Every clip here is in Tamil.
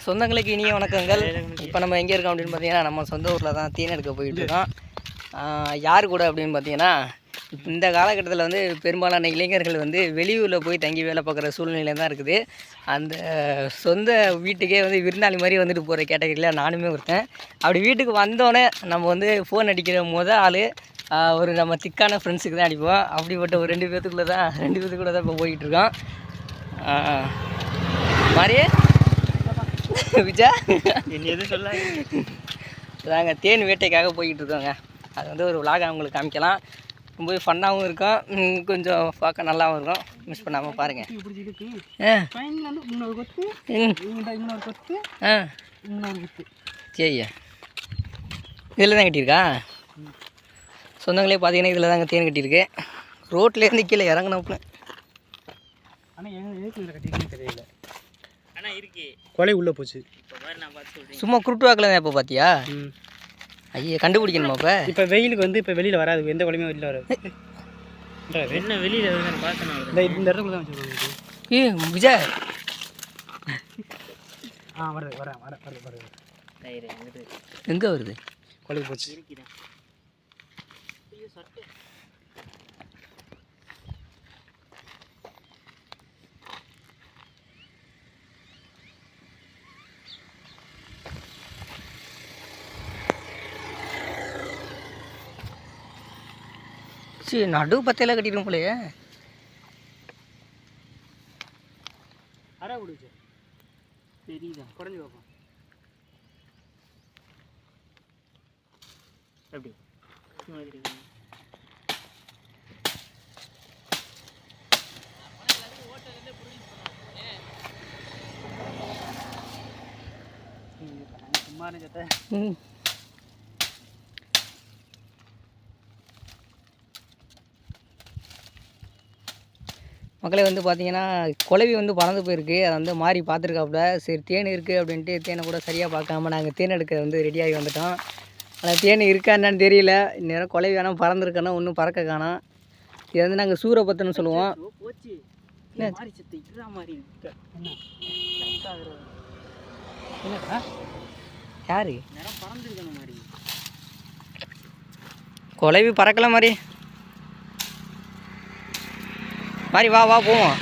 சொந்தங்களுக்கு இனிய வணக்கங்கள். இப்போ நம்ம எங்கே இருக்கோம் அப்படின்னு பார்த்தீங்கன்னா, நம்ம சொந்த ஊரில் தான் தேன் எடுக்க போயிட்டுருக்கோம். யார் கூட அப்படின்னு பார்த்தீங்கன்னா, இப்போ இந்த காலகட்டத்தில் வந்து பெரும்பாலான இளைஞர்கள் வந்து வெளியூரில் போய் தங்கி வேலை பார்க்குற சூழ்நிலை தான் இருக்குது. அந்த சொந்த வீட்டுக்கே வந்து விருந்தாளி மாதிரி வந்துட்டு போகிற கேட்டகரியில் நானுமே ஒருத்தன். அப்படி வீட்டுக்கு வந்தோடனே நம்ம வந்து ஃபோன் அடிக்கிற ஆள் ஒரு நம்ம திக்கான ஃப்ரெண்ட்ஸுக்கு தான் அடிப்போம். அப்படிப்பட்ட ஒரு 2 பேர்த்துக்குள்ளே தான் இப்போ போய்கிட்டுருக்கோம். மாதிரியே விஜா என்ன எதுவும் சொல்ல நாங்கள் தேன் வேட்டைக்காக போய்கிட்டு இருக்கோங்க. அது வந்து ஒரு விலாக அவங்களுக்கு காமிக்கலாம். ரொம்ப ஃபன்னாகவும் இருக்கும், கொஞ்சம் பார்க்க நல்லாவும் இருக்கும். மிஸ் பண்ணாமல் பாருங்கள். சரியா இதில் தான் கட்டியிருக்கா. சொந்தங்களே பார்த்தீங்கன்னா இதில் தாங்க தேன் கட்டியிருக்கு. ரோட்லேருந்து கீழே இறங்கினப்புல ஆனால் கட்டியிருக்கேன்னு தெரியல. ஆனால் இருக்கு கொலை உள்ளே போச்சு. சும்மா குருட்டு வாக்கில் இப்போ பார்த்தியா? ஐயா கண்டுபிடிக்கணுமா? இப்போ வெயிலுக்கு வந்து இப்போ வெளியில் வராது, எந்த கொலையுமே வெளியில் வராது. என்ன வெளியில் பார்த்தேன் இந்த இடத்துல தான் வச்சுருக்கோம். விஜய் வருது எங்கே வருது? கொலை போச்சு. சரி நடு பத்தையில் கட்டிடும் போலையே. அரை கொடுச்சு தெரியுதா? குறைஞ்சி பார்ப்போம். எப்படி சும்மா சத்த மக்களே வந்து பார்த்தீங்கன்னா குலவி வந்து பறந்து போயிருக்கு. அதை வந்து மாறி பார்த்துருக்காப்புல. சரி தேன் இருக்குது அப்படின்ட்டு தேனை கூட சரியாக பார்க்காம நாங்கள் தேன் எடுக்க வந்து ரெடியாகி வந்துட்டோம். ஆனால் தேன் இருக்கா என்னன்னு தெரியல. இந்நேரம் குலவி வேணால் பறந்துருக்கோன்னா ஒன்றும் பறக்க காணோம். இது வந்து நாங்கள் சூரபத்தன்னு சொல்லுவோம். யாரு குலவி பறக்கல மாதிரி மாதிரி வா போவோம்.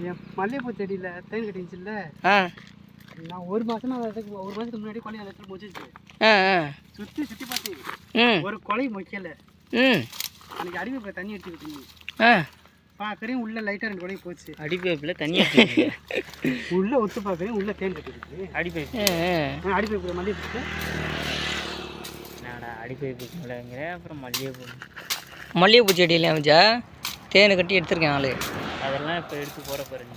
என் மல்லிகைப்பூ செடியில் தேன் கட்டிச்சுல்ல. நான் ஒரு மாதத்துக்கு முன்னாடி கொலை அந்த இடத்துல மொச்சிச்சு. சுற்றி பார்த்தேன், ஒரு கொலை மொக்கல. அன்றைக்கி அடிப்பைப்பில் தண்ணி எடுத்துக்கிட்டீங்க. பார்க்குறேன் உள்ள லைட்டாக 2 கொலை போச்சு. அடிப்பைப்பில் தண்ணி எடுத்து உள்ளே ஒத்து பார்க்குறேன் உள்ள தேன் கட்டிருக்கு. அடிப்பைப்பில் மல்லிகைப்பூ நாடா அடிப்பைப்பு இல்லைங்கிற. அப்புறம் மல்லிகைப்பூ செடியில் அமைச்சா தேனை கட்டி எடுத்துருக்கேன் ஆளு. அதெல்லாம் இப்போ எடுத்து போகிற பாருங்க.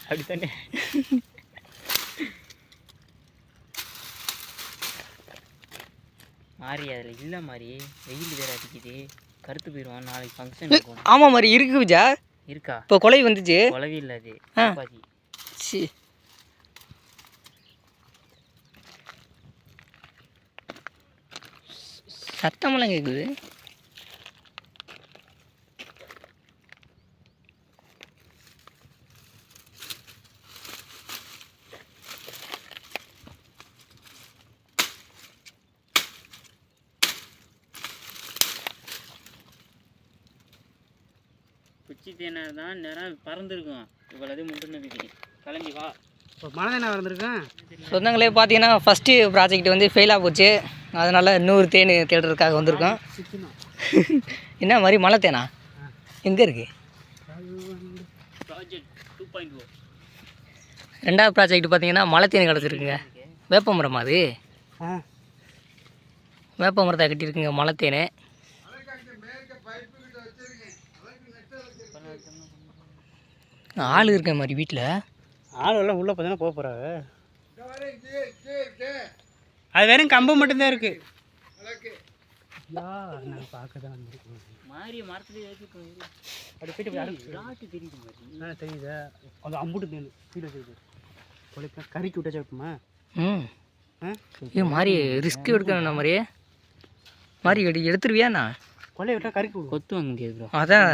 அப்படித்தானே மாறி அதில் இல்லை மாதிரி வெயில் வேறு அடிக்குது, கருத்து போயிடுவான். நாளைக்கு ஃபங்க்ஷன் இருக்கும். ஆமாம் மாதிரி இருக்கு விஜா. இருக்கா? இப்போ கொலை வந்துச்சு. கொலவி இல்லை அது பாதி. சி சத்தமெல்லாம் கேட்குது. குச்சி தேனை தான் நேரம் பறந்துருக்கும். இவ்வளவு முட்டுனதுக்கு கிளம்பி வா. இப்போ மழை தேனை பறந்துருக்கேன். சொந்தங்களே பார்த்தீங்கன்னா ஃபஸ்ட்டு ப்ராஜெக்ட் வந்து ஃபெயிலாக போச்சு. அதனால் இன்னொரு தேன் தேடுறதுக்காக வந்திருக்கோம். என்ன மாதிரி மழை தேனா எங்கே இருக்குது? ரெண்டாவது ப்ராஜெக்ட் பார்த்தீங்கன்னா மழை தேன் கிடச்சிருக்குங்க. வேப்ப மரம் அது வேப்ப மரத்தை கட்டியிருக்குங்க மழை தேனை. ஆள் இருக்க மாதிரி வீட்டில் ஆள் எல்லாம் உள்ளே பார்த்தீங்கன்னா போக போகிறாங்க. அது வெறும் கம்பு மட்டும்தான் இருக்குது. நான் பார்க்க தான் மாறி மரத்துலேயே அப்படி போயிட்டு தெரியுதா? அது அம்புட்டு தேன் கீழே தெரியுது. கறிக்கு விட்டா சாப்பிட்டுமா? ஏன் மாதிரி ரிஸ்க் எடுக்க வேணாம் மாதிரி எடுத்துருவியாண்ணா? கொலையை விட்டா கறிக்கு கொத்து வாங்க முடியாது. அதான்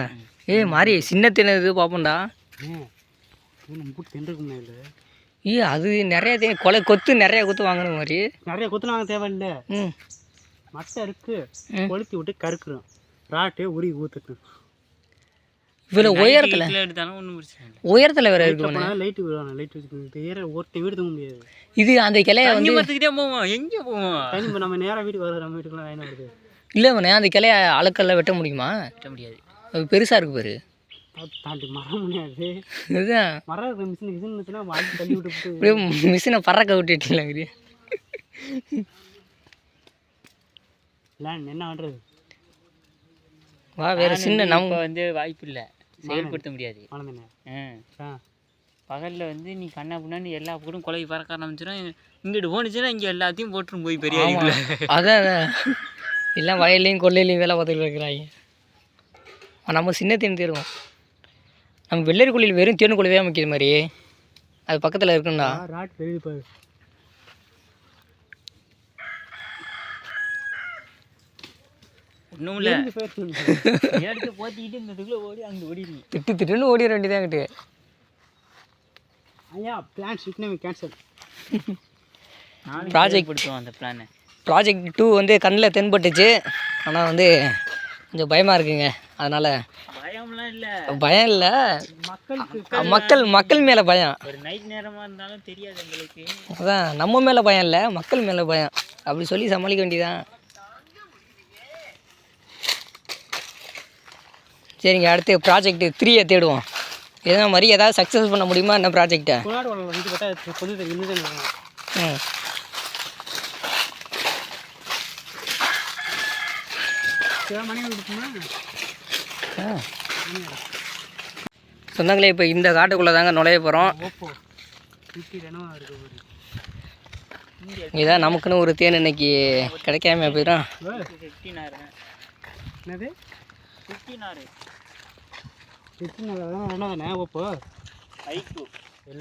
மாதிரி சின்ன தேன் இது பார்ப்போம்டா. நம்ம தின்றுக்குமே இல்லை. அது நிறைய கொத்து நிறைய கொத்து வாங்கணும் மாதிரி. நிறைய கொத்து வாங்க தேவையில்லை. மட்டை இருக்கு, கொளுத்தி விட்டு கருக்குறோம், ராட்டு உரி ஊற்றுட்டு. இவ்வளோ உயரத்தில் எடுத்தாலும் ஒன்றும் பிரச்சனை இல்லை. உயரத்தில் வேறு இருக்கு. லைட்டு விடுவாங்க, லைட் வச்சுக்கணும். ஒருத்த வீடு தூங்க முடியாது. இது அந்த கிளைய வந்து பார்த்துக்கிட்டே போவோம். எங்கே போவோம்? நம்ம நேராக வீட்டுக்கு வர, நம்ம வீட்டுக்குலாம் லைன் வருது. இல்லை மண்ணே, அந்த கிளைய அழுக்கெல்லாம் வெட்ட முடியுமா? வெட்ட முடியாது, அது பெருசாக இருக்கு பாரு. தாண்டி மரம் முடியாது. இதுதான் மரம் மிஷின் இருந்துச்சுன்னா வாங்கி தள்ளி விட்டு அப்படியே மிஷினை பறக்க விட்டுட்டீங்களா? என்ன பண்ணுறது? வா, வேறு சின்ன நம்ம வந்து வாய்ப்பு இல்லை, செயல்படுத்த முடியாது. பகலில் வந்து நீ கண்ணா பின்னான்னு எல்லா போட்டும் கொலை பறக்க ஆரம்பிச்சிடும். இங்கிட்டு போனுச்சுன்னா இங்கே எல்லாத்தையும் போட்டுரும் போய் பெரிய. அதான் எல்லாம் வயல்லையும் கொள்ளையிலையும் வேலை பார்த்துட்டு இருக்கிறாங்க. நம்ம சின்ன தேன் தேடுவோம். நம்ம வெள்ளரி கொள்ளையில் வெறும் தேன் கொள்ளையே முக்கிய மாதிரி அது பக்கத்தில் இருக்குன்னா ராட் தெரியுது பாரு. ஒன்றும் இல்லை, எடுத்து போத்திக்கிட்டு இந்த இதுக்குள்ளே ஓடி அங்கே ஓடிடுங்க. திட்டுன்னு ஓடிட வேண்டியதான் கிட்டு. ஐயா பிளான் ஷிஃப்ட் கேன்சல். ப்ராஜெக்ட் படுத்துவோம் அந்த பிளானை. ப்ராஜெக்ட் 2 வந்து கண்ணில் தென்பட்டுச்சு. ஆனால் வந்து கொஞ்சம் பயமாக இருக்குங்க. அதனால் பயம்லாம் இல்லை, பயம் இல்லை, மக்கள் மேலே பயம். ஒரு நைட் நேரமாக இருந்தாலும் தெரியாது எங்களுக்கு. அதான் நம்ம மேலே பயம் இல்லை, மக்கள் மேலே பயம். அப்படி சொல்லி சமாளிக்க வேண்டியதான். சரிங்க, அடுத்து ப்ராஜெக்ட் 3 தேடுவோம். எதனா மாதிரி ஏதாவது சக்ஸஸ் பண்ண முடியுமா என்ன ப்ராஜெக்டை? சொந்தங்களே, இப்போ இந்த காட்டுக்குள்ளே தாங்க நுழைய போகிறோம். இதான் நமக்குன்னு ஒரு தேன் இன்னைக்கு கிடைக்காம போயிடும்.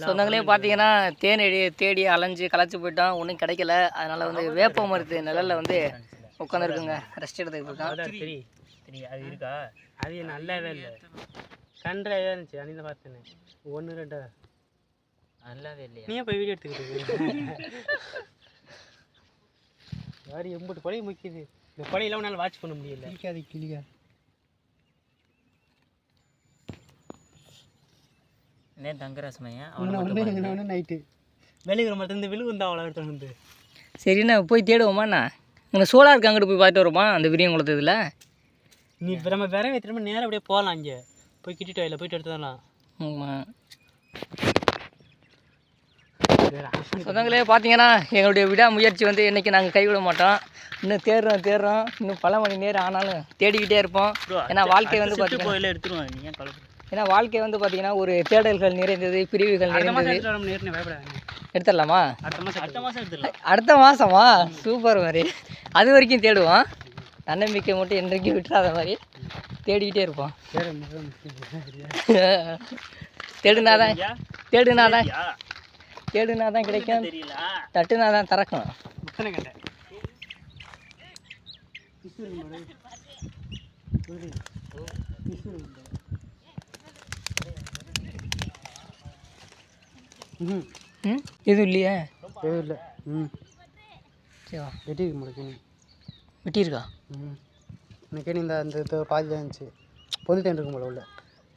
சொந்தங்களே பார்த்தீங்கன்னா தேன் தேடி அலைஞ்சு களைச்சி போயிட்டோம், ஒன்றும் கிடைக்கல. அதனால் வந்து வேப்ப மரத்து நிழலில் வந்து உட்காந்துருக்குங்க, ரெஸ்ட் எடுத்துக்கிட்டு இருக்கோம். அது இருக்கா? அது நல்லாவே இல்லை, கன்றாக இருந்துச்சு. அன்னைக்கு பார்த்தேன் 1 2 நல்லாவே இல்லையா? நீ போய் வீடியோ எடுத்துக்கிட்டு யார் எம்பிட்டு பழைய முக்கியது. இந்த பழையெல்லாம் உன்னால் வாட்ச் பண்ண முடியல. கிளிக்காது கிளிக்கா தங்கராசமையா நைட்டு வெளிக்கிற மாதிரி இந்த விழுகுந்தா அவ்வளோ எடுத்து வந்து. சரிண்ணா போய் தேடுவோமாண்ணா. இங்கே சோலாருக்கு அங்கிட்டு போய் பார்த்துட்டு வருமா அந்த விரியங்குளத்து இதில்? நீ இப்போ நம்ம விரை வைத்திரமா நேரம் அப்படியே போகலாம், அங்கே போய் கிட்டிட்டு வயலில் போயிட்டு எடுத்து வரலாம். ஆமாம் சொந்தங்களே, பார்த்தீங்கன்னா எங்களுடைய விடாமுயற்சி வந்து இன்றைக்கி நாங்கள் கைவிட மாட்டோம். இன்னும் தேடுறோம், இன்னும் பல மணி நேரம் ஆனாலும் தேடிக்கிட்டே இருப்போம். ஏன்னா வாழ்க்கை வந்து பார்த்தீங்கன்னா எடுத்துருவோம். நீ ஏன் கலப்பு? ஏன்னா வாழ்க்கை வந்து பார்த்தீங்கன்னா ஒரு தேடல்கள் நிறைந்தது, பிரிவுகள் நிறைந்தது. எடுத்துடலாமா? அடுத்த மாதமா? சூப்பர் மாதிரி. அது வரைக்கும் தேடுவோம். தன்னம்பிக்கை மட்டும் என்றைக்கும் விட்டுறாத மாதிரி தேடிக்கிட்டே இருப்போம். தேடுனாதான் கிடைக்கும், தட்டுனாதான் திறக்கும். எதுவும் இல்லையா? எதுவும் இல்லை. சரிவா, வெட்டியிருக்கா? எனக்கு இந்த அந்த பாதி தான் இருந்துச்சு. பொது தேன் இருக்கும் போல உள்ள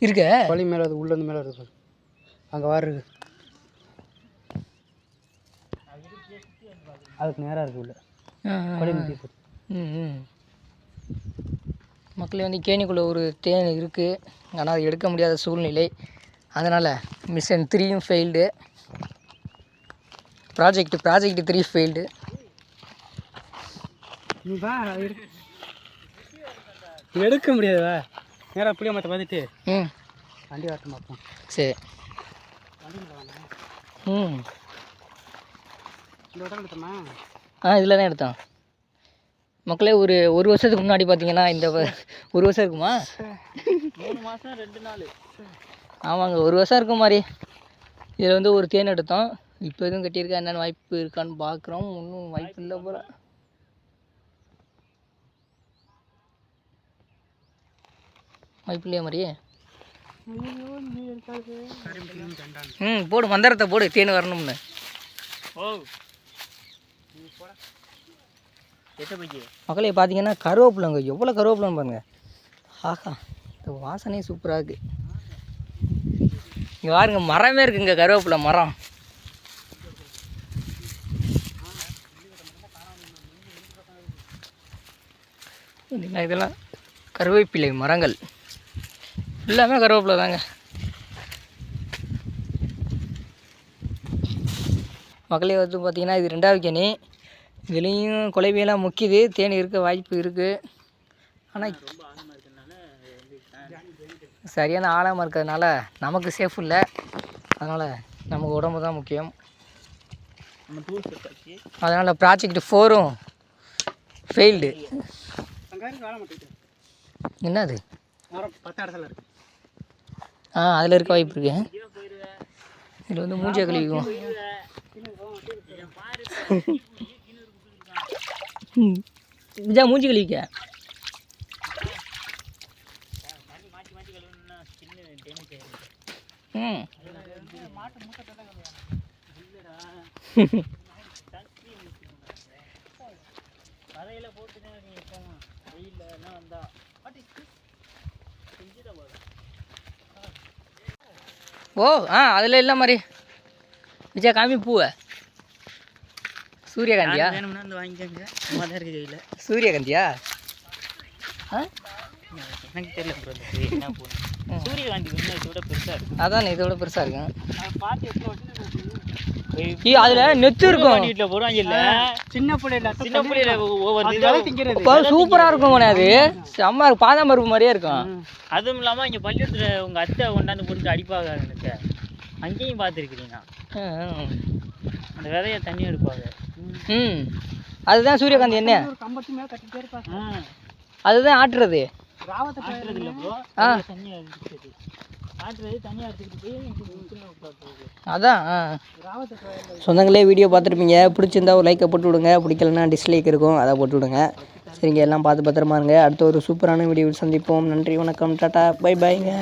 இருக்க பழி மேலே, அது உள்ளே மேலே இருக்கு. அங்கே வார் இருக்கு, அதுக்கு நேராக இருக்குது உள்ள பழி முட்டி. மக்களே வந்து கேணிக்குள்ளே ஒரு தேன் இருக்குது, ஆனால் அது எடுக்க முடியாத சூழ்நிலை. அதனால் மிஷன் 3 ஃபெயில்டு, ப்ராஜெக்ட் 3 ஃபெயில்டு. எடுக்க முடியாதுவா? நேராக புளிய மற்ற பார்த்துட்டு வண்டி வரட்டும் பார்ப்போம். சரி. இந்த இடம் எடுத்தோமா? இதில் தான் எடுத்தோம். மக்களே, ஒரு வருஷத்துக்கு முன்னாடி பார்த்தீங்கன்னா, இந்த 1 வருஷம் இருக்குமா? 3 மாதம் 2 நாள். ஆமாங்க, 1 வருஷம் இருக்கும் மாதிரி. இதில் வந்து ஒரு தேன் எடுத்தோம். இப்போ எதுவும் கட்டியிருக்கா, என்னென்ன வாய்ப்பு இருக்கான்னு பார்க்குறோம். ஒன்றும் வாய்ப்பு இல்லை போல. வாய்ப்பு இல்லையா மாதிரியே? போடு மந்திரத்தை போடு தேன் வரணும்னு. மக்களே பார்த்தீங்கன்னா கருவேப்பிலைங்க எவ்வளோ கருவேப்பிலைன்னு பாருங்க. ஆஹா இந்த வாசனையே சூப்பராக இருக்குது. இங்கே பாருங்க மரமே இருக்குங்க கருவேப்பிலை மரம். இதெல்லாம் கருவேப்பிலை மரங்கள் எல்லாமே கருவேப்பிலை தாங்க. மக்களே வந்து பார்த்திங்கன்னா இது 2வது கேணி. இதுலேயும் குலைவியெல்லாம் முக்கியது, தேனி இருக்க வாய்ப்பு இருக்குது. ஆனால் சரியான ஆழமாக இருக்கிறதுனால நமக்கு சேஃப் இல்லை. அதனால் நமக்கு உடம்பு தான் முக்கியம். அதனால் ப்ராஜெக்ட் 4ம் ஃபெயில்டு. என்னது அதில் இருக்க வாய்ப்பு இருக்கு. இதில் வந்து மூஞ்சியை கழுவிக்குவோம். விஜா மூஞ்சி கழுவிக்க. ஓ அதில் இல்லை மாதிரி விஜயா காமி பூவை. சூரியகாந்தியா? வாங்கிக்கோங்க. சூரியகாந்தியா? எனக்கு தெரியல ப்ரோ. சூரியகாந்தி இதோட பெருசாக இருக்கும். அதான் இதோட பெருசாக இருக்கும். அதில் நெத்து இருக்கும். வீட்டில் போடுவாங்க இல்லை சின்ன பிள்ளைல ஒவ்வொரு சூப்பராக இருக்கும். அது செம்ம பாதாம் பருப்பு மாதிரியே இருக்கும். அதுவும் இல்லாமல் இங்கே பள்ளிக்கூடத்தில் உங்கள் அத்தை கொண்டாந்து போட்டு அடிப்பாங்க. எனக்கு அங்கேயும் பார்த்துருக்கிறீங்க. அந்த விதையை தண்ணி எடுப்பாங்க. அதுதான் சூரியகாந்தி. என்ன அதுதான் ஆட்டுறது. அதான் சொந்தங்களே வீடியோ பார்த்துருப்பீங்க. பிடிச்சிருந்தா ஒரு லைக்கை போட்டு விடுங்க. பிடிக்கலன்னா டிஸ்லைக் இருக்கும், அதை போட்டு விடுங்க. சரிங்க, எல்லாம் பார்த்து பத்திரமா இருங்க. அடுத்த ஒரு சூப்பரான வீடியோவில் சந்திப்போம். நன்றி, வணக்கம், டாட்டா, பை பாய்ங்க.